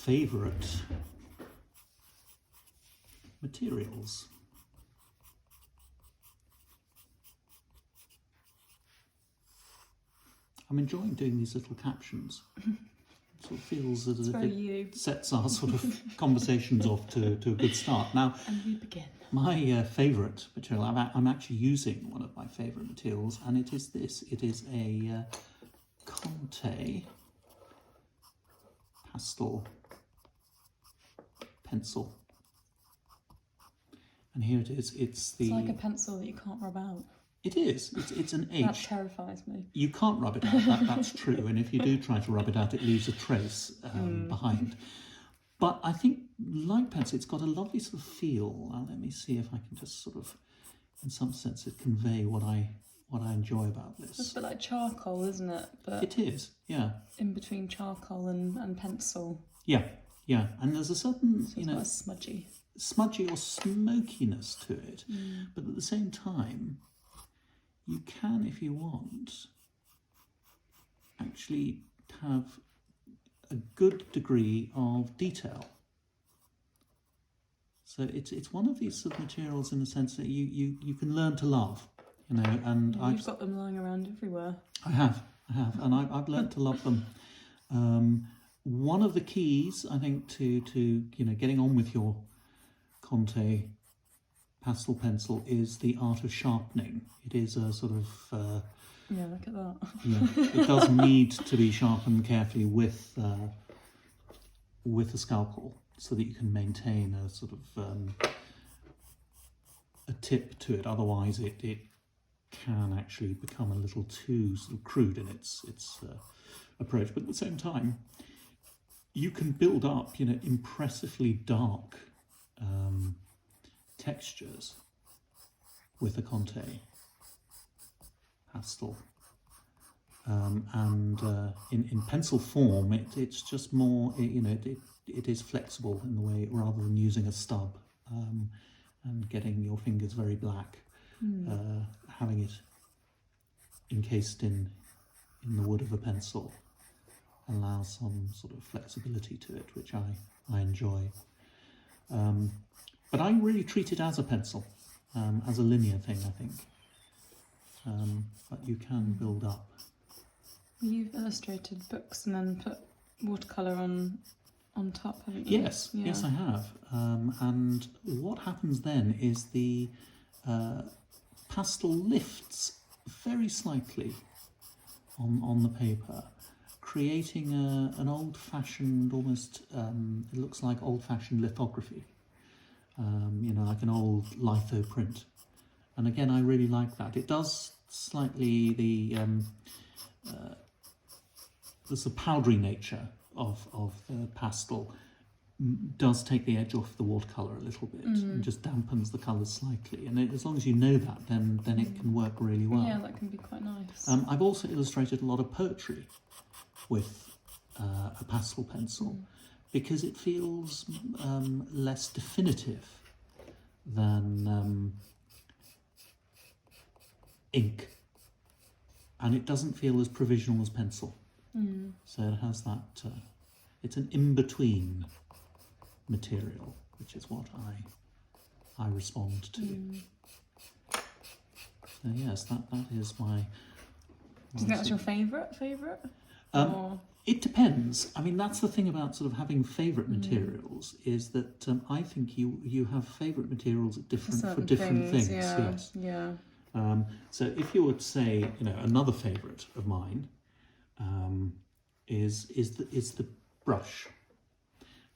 favourite materials. I'm enjoying doing these little captions. It sort of feels as if it sets our sort of conversations off to a good start. Now, and we begin. My favourite material, I'm actually using one of my favourite materials, and it is this. It is a Conte pastel pencil. And here it is. It's like a pencil that you can't rub out. It is. It's an H. That terrifies me. You can't rub it out, that's true. And if you do try to rub it out, it leaves a trace behind. But I think, like pencil, it's got a lovely sort of feel. Let me see if I can just sort of, in some sense, convey what I enjoy about this. It's a bit like charcoal, isn't it? But it is, yeah. In between charcoal and pencil. Yeah, yeah. And there's a certain, so it's smudgy or smokiness to it. But at the same time, you can, if you want, actually have a good degree of detail. So it's one of these sort of materials in the sense that you can learn to love, and you've got them lying around everywhere. I have, and I've learned to love them. One of the keys, I think, to getting on with your Conte pastel pencil is the art of sharpening. It is a sort of yeah, look at that. Yeah, it does need to be sharpened carefully with a scalpel, so that you can maintain a sort of a tip to it. Otherwise, it can actually become a little too sort of crude in its approach. But at the same time, you can build up impressively dark textures with a Conte pastel, and in pencil form, it's just more, it is flexible in the way, rather than using a stub and getting your fingers very black, having it encased in the wood of a pencil allows some sort of flexibility to it, which I enjoy. But I really treat it as a pencil, as a linear thing, I think. But you can build up. You've illustrated books and then put watercolour on top, haven't you? Yes, yes I have. And what happens then is the pastel lifts very slightly on the paper, creating an old-fashioned, almost, it looks like old-fashioned lithography. Like an old litho print. And again, I really like that. It does slightly, the powdery nature of the pastel does take the edge off the watercolour a little bit and just dampens the colours slightly. And as long as you know that, then it can work really well. Yeah, that can be quite nice. I've also illustrated a lot of poetry with a pastel pencil, because it feels less definitive than ink, and it doesn't feel as provisional as pencil. So it has that, it's an in-between material, which is what I respond to. So yes, that is my... Do you think that's your favourite? It depends. I mean, that's the thing about sort of having favourite materials, is that I think you have favourite materials for different things. Yes. Yeah. So if you were to say, another favourite of mine is the brush,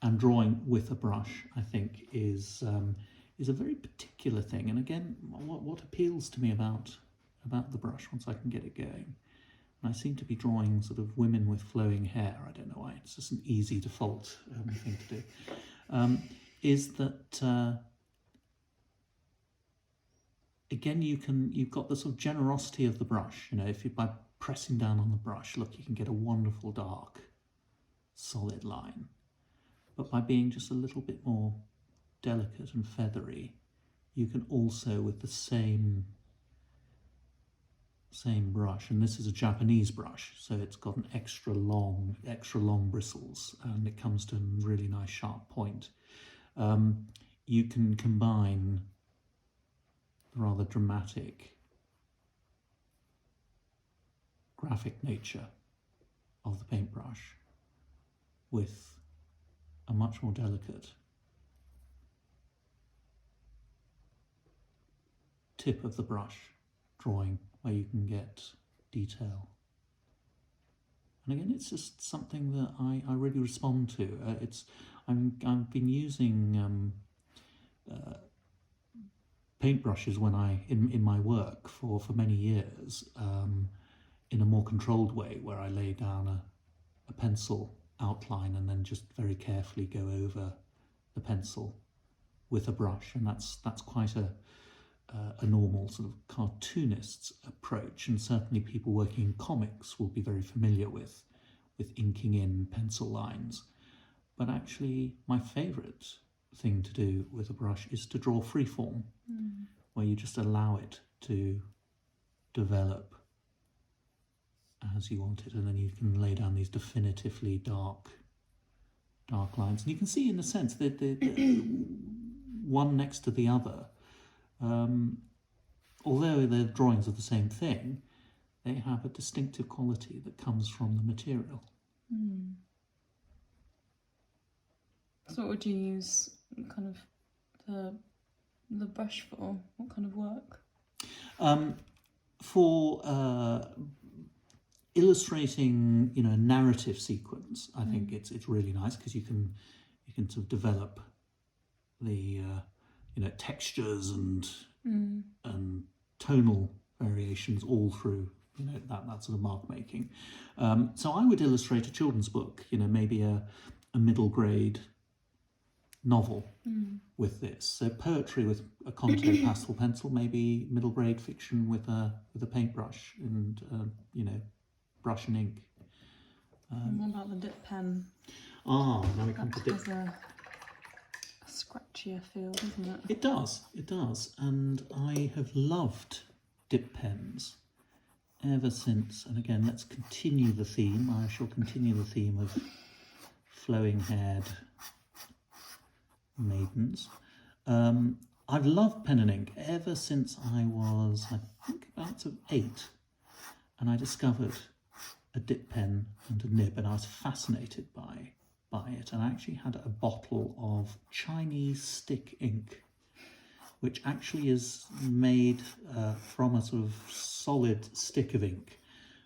and drawing with a brush, I think, is a very particular thing. And again, what appeals to me about the brush, once I can get it going. And I seem to be drawing sort of women with flowing hair. I don't know why. It's just an easy default thing to do. Is that again, you've got the sort of generosity of the brush. If by pressing down on the brush, look, you can get a wonderful dark, solid line. But by being just a little bit more delicate and feathery, you can also, with the same brush, and this is a Japanese brush, so it's got an extra long bristles, and it comes to a really nice sharp point. You can combine the rather dramatic graphic nature of the paintbrush with a much more delicate tip of the brush drawing where you can get detail. And again, it's just something that I really respond to. I've been using paintbrushes in my work for many years, in a more controlled way, where I lay down a pencil outline and then just very carefully go over the pencil with a brush, and that's quite a normal sort of cartoonist's approach, and certainly people working in comics will be very familiar with inking in pencil lines. But actually, my favourite thing to do with a brush is to draw freeform, where you just allow it to develop as you want it, and then you can lay down these definitively dark lines. And you can see, in a sense, that the one next to the other, although they're drawings of the same thing, they have a distinctive quality that comes from the material. So what would you use kind of the brush for? What kind of work? For illustrating, a narrative sequence, I think it's really nice, because you can sort of develop the textures and tonal variations all through that sort of mark making. So I would illustrate a children's book, maybe a middle grade novel with this. So poetry with a conte pastel pencil, maybe middle grade fiction with a paintbrush and brush and ink. What about the dip pen? Now we come to dip. Has a scratchier feel, doesn't it? It does, and I have loved dip pens ever since. And again, let's continue the theme. I shall continue the theme of flowing-haired maidens. I've loved pen and ink ever since I was, I think, about sort of 8, and I discovered a dip pen and a nib, and I was fascinated by it. And I actually had a bottle of Chinese stick ink, which actually is made from a sort of solid stick of ink,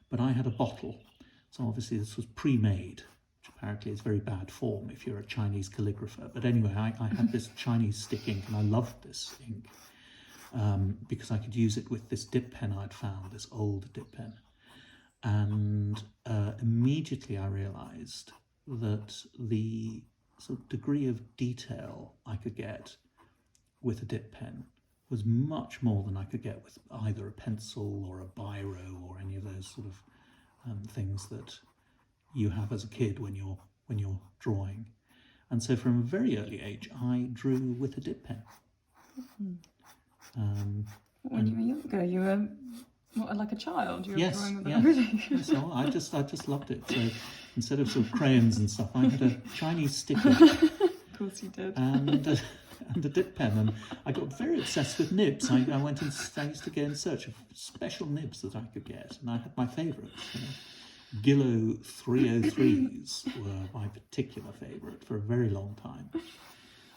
but I had a bottle, so obviously this was pre-made, which apparently is very bad form if you're a Chinese calligrapher. But anyway, I had this Chinese stick ink, and I loved this ink because I could use it with this dip pen I'd found, this old dip pen. And immediately I realised that the sort of degree of detail I could get with a dip pen was much more than I could get with either a pencil or a biro or any of those sort of things that you have as a kid when you're drawing. And so from a very early age, I drew with a dip pen. When you were younger, you were like a child. You were drawing with everything. So I just loved it. So instead of sort of crayons and stuff, I had a Chinese sticker. Of course you did. And a dip pen, and I got very obsessed with nibs. I used to go in search of special nibs that I could get, and I had my favourites. Gillo 303s were my particular favourite for a very long time.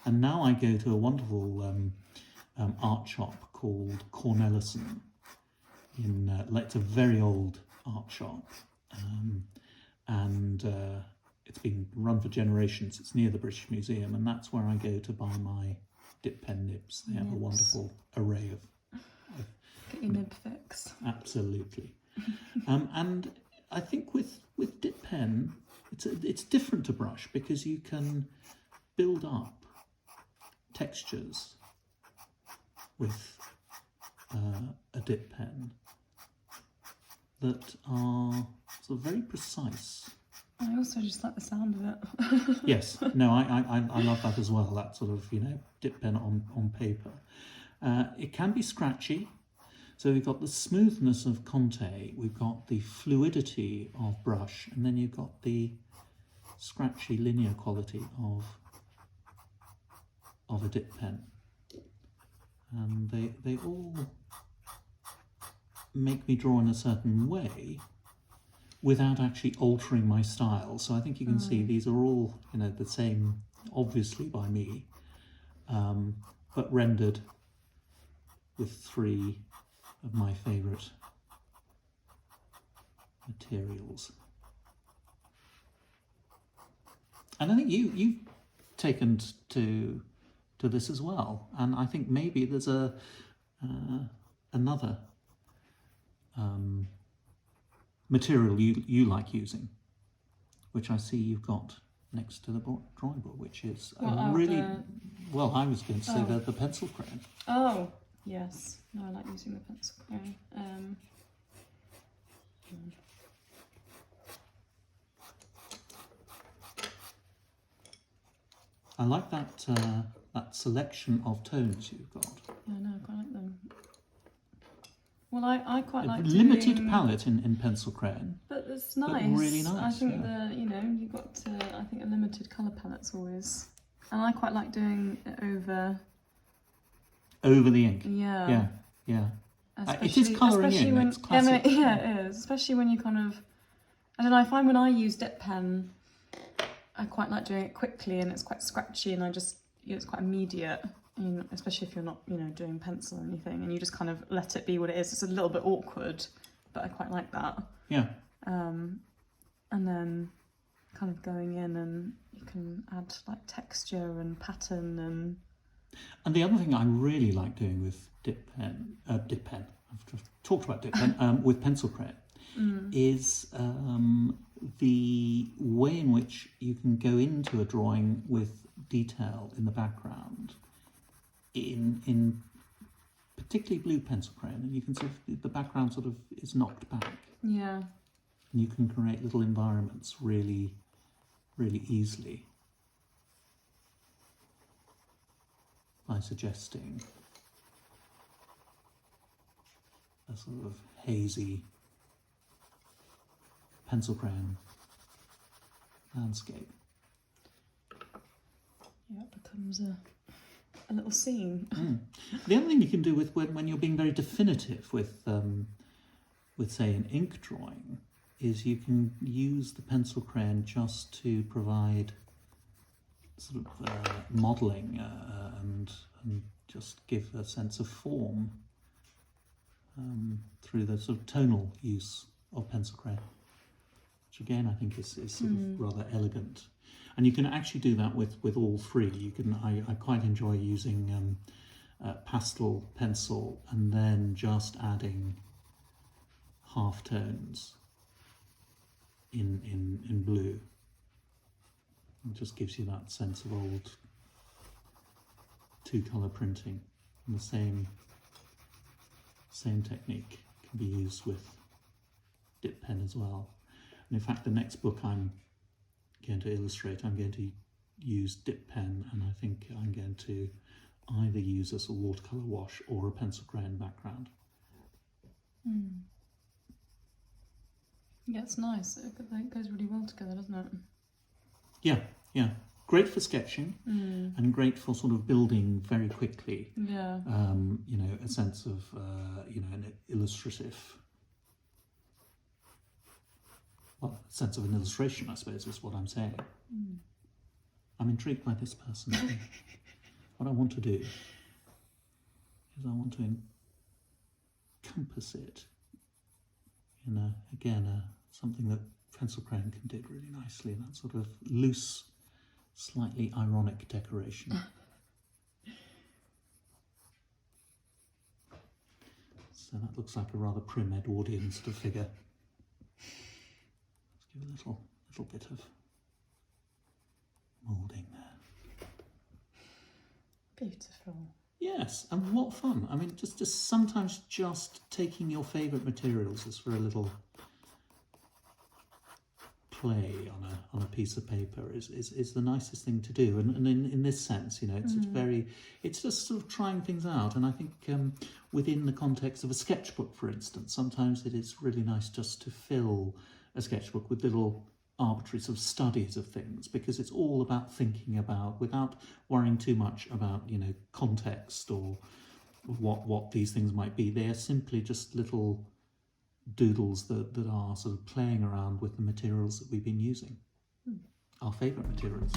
And now I go to a wonderful art shop called Cornellison. It's a very old art shop, and it's been run for generations. It's near the British Museum, and that's where I go to buy my dip pen nibs. They have a wonderful array of get your nib fix. Absolutely. And I think with dip pen, it's different to brush, because you can build up textures with a dip pen that are sort of very precise. I also just like the sound of it. Yes, no, I love that as well, that sort of, dip pen on paper. It can be scratchy, So we've got the smoothness of conte, we've got the fluidity of brush, and then you've got the scratchy linear quality of a dip pen. And they all make me draw in a certain way without actually altering my style. So I think you can see these are all, you know, the same, obviously by me, but rendered with 3 of my favourite materials. And I think you've taken to this as well, and I think maybe there's another material you like using, which I see you've got next to the drawing board, which is well, I was going to say the pencil crayon. Oh, yes. No, I like using the pencil crayon. I like that selection of tones you've got. Yeah, no, I quite like them. Well, I quite like limited doing... palette in pencil crayon. But it's nice. But really nice. I think you've got I think a limited colour palette's always, and I quite like doing it over the ink. Yeah. Yeah. It is colouring in. It's classic. It is. Especially when you kind of, I don't know. I find when I use dip pen, I quite like doing it quickly, and it's quite scratchy, and it's quite immediate. Especially if you're not, doing pencil or anything, and you just kind of let it be what it is. It's a little bit awkward, but I quite like that. Yeah. And then kind of going in, and you can add like texture and pattern And the other thing I really like doing with dip pen, I've just talked about dip pen, with pencil crayon, is the way in which you can go into a drawing with detail in the background. In particularly blue pencil crayon, and you can see the background sort of is knocked back. Yeah. And you can create little environments really, really easily by suggesting a sort of hazy pencil crayon landscape. Yeah, it becomes a little scene. The other thing you can do with when you're being very definitive with say an ink drawing is you can use the pencil crayon just to provide sort of modelling and just give a sense of form through the sort of tonal use of pencil crayon, which again I think is sort of rather elegant. And you can actually do that with all 3. I quite enjoy using pastel pencil and then just adding half tones in blue. It just gives you that sense of old 2-colour printing. And the same technique can be used with dip pen as well. And in fact, the next book I'm going to illustrate, I'm going to use dip pen, and I think I'm going to either use as a watercolour wash or a pencil crayon background. Yeah, it's nice. It goes really well together, doesn't it? Yeah. Great for sketching and great for sort of building very quickly. Yeah. A sense of an illustrative. Well, a sense of an illustration, I suppose, is what I'm saying. I'm intrigued by this person. What I want to do is I want to encompass it in something that pencil crayon can do really nicely, and that sort of loose, slightly ironic decoration. So that looks like a rather prim Edwardian sort of figure. Let's give a little bit of moulding there. Beautiful. Yes, and what fun. I mean, just sometimes just taking your favourite materials is for a little play on a piece of paper is the nicest thing to do. And in this sense, it's just sort of trying things out. And I think within the context of a sketchbook, for instance, sometimes it is really nice just to fill a sketchbook with little arbitrary sort of studies of things, because it's all about thinking about, without worrying too much about, context or what these things might be. They are simply just little doodles that are sort of playing around with the materials that we've been using, our favourite materials.